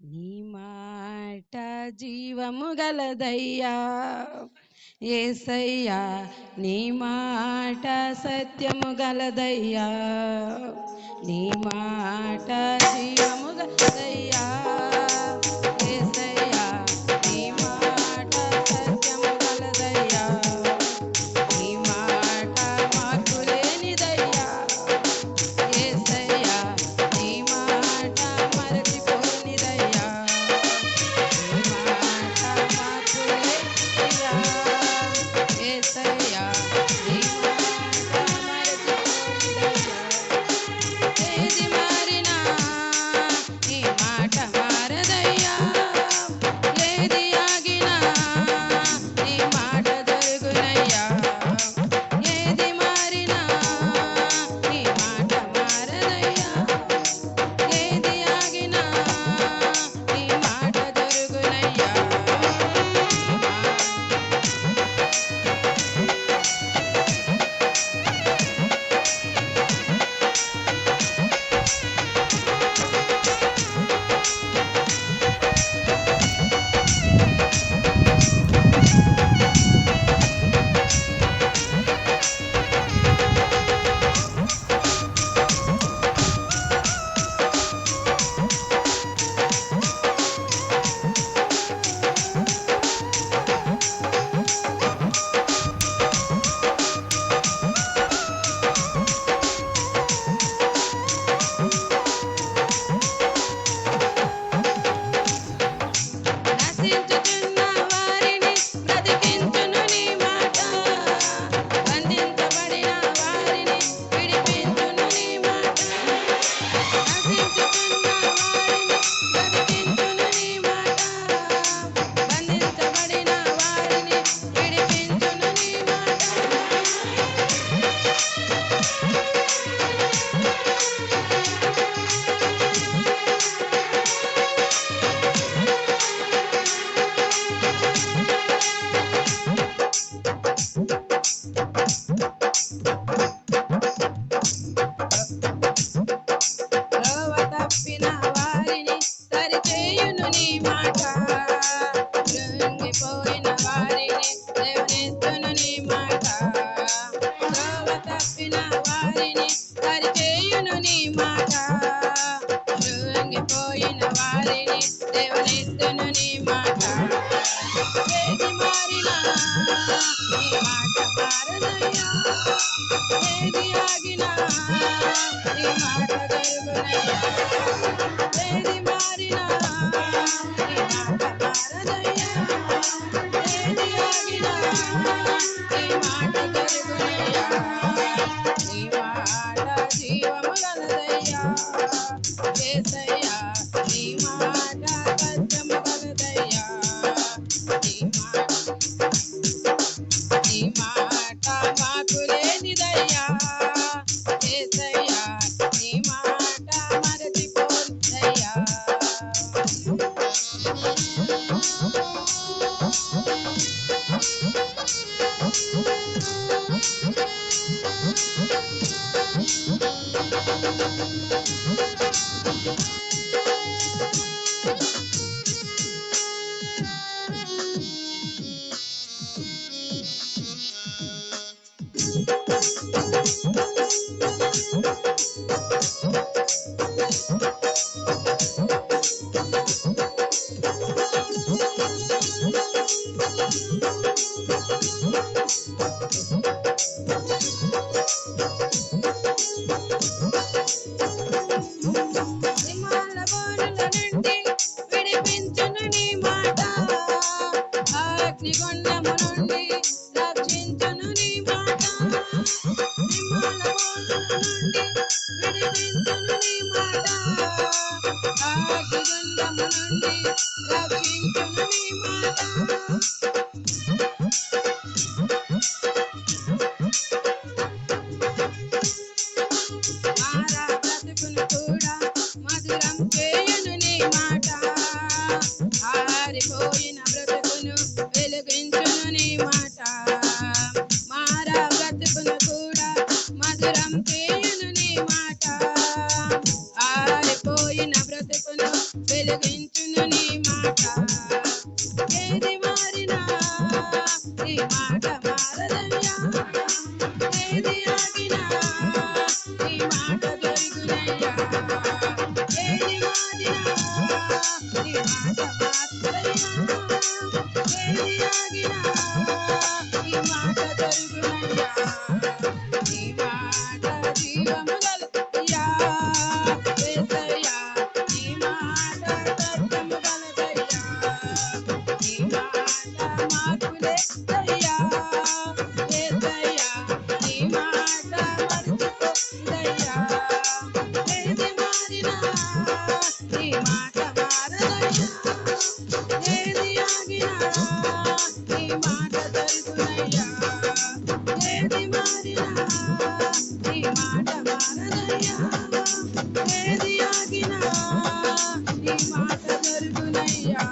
నీ మాట జీవము గలదయ్యా యేసయ్యా, నీ మాట సత్యము గలదయ్యా, నీ మాట జీవము గలదయ్యా యేసయ్యా, నీ మాట సత్యము గలదయ్యా, నీ మాట మార్పు లేనిదయ్యా యేసయ్యా, నీ మాట మరచిపోనిదయ్యా, నీ మాట మార్పు లేనిదయ్యా యేసయ్యా, నీ మాట మరచిపోనిదయ్యా. ఏది మారినా నీ మాట మారదయ్యా, ఏది ఆగినా నీ మాట జరుగునయ్యా, ఏది మారినా నీ మాట మారదయ్యా, ఏది ఆగినా నీ మాట జరుగునయ్యా. నశించుచున్న వారిని బ్రతికించును నీ మాట, బంధించబడిన వారిని విడిపించును నీ మాట, నశించుచున్న వారిని బ్రతికించును నీ మాట, బంధించబడిన వారిని విడిపించును నీ మాట. త్రోవ తప్పిన వారిని సరిచేయును నీ మాట, కృంగిపోయిన వారిని లేవనెత్తును నీ మాట, త్రోవ తప్పిన వారిని సరిచేయును నీ మాట, కృంగిపోయిన వారిని లేవనెత్తును నీ మాట. ఏది మారినా నీ మాట మారదయ్యా, ఏది ఆగినా నీ మాట జరుగునయ్యా, ఏది మారినా నీ మాట మారదయ్యా, ఏది ఆగినా నీ మాట జరుగునయ్యా. నీ మాట జీవము గలదయ్యా యేసయ్యా, నీ మాట సత్యము గలదయ్యా, నీ మాట మాకు లేనిదయ్యా యేసయ్యా, నీ మాట మరచిపోద్దయ్యా. హిమాల బోనుల నుండి విడిపించును నీ మాట, అగ్నిగుండము నుండి రక్షించును నీ మాట, హిమాల బోనుల నుండి విడిపించును నీ మాట, అగ్నిగుండము నుండి రక్షించును నీ మాట. మారా బ్రతుకును కూడా మధురం చేయును నీ మాట, ఆరిపోయిన బ్రతుకును వెలిగించును నీ మాట, మారా బ్రతుకును కూడా మధురం చేయును నీ మాట, ఆరిపోయిన బ్రతుకును వెలిగించును జరిగించును నీ మాట. ఏది మారినా నీ మాట మారదయ్యా. ఏది ఆగినా నీ మాట జరుగునయ్యా. ఏది మారినా నీ మాట మారదయ్యా. ఏది ఆగినా నీ మాట జరుగునయ్యా. నీ మాట జీవము గలదయ్యా. యేసయ్యా నీ మాట సత్యము గలదయ్యా. నీ మాట మార్పు లేదయ్యా. యేసయ్యా నీ మాట మరిచిపోదయ్యా. ఏది మారినా నీ మాట మారదయ్యా. ఏది ఆగినా నీ మాట జరుగునయ్యా. ఏది మారినా నీ మాట మారదయ్యా. ఏది ఆగినా నీ మాట జరుగునయ్యా.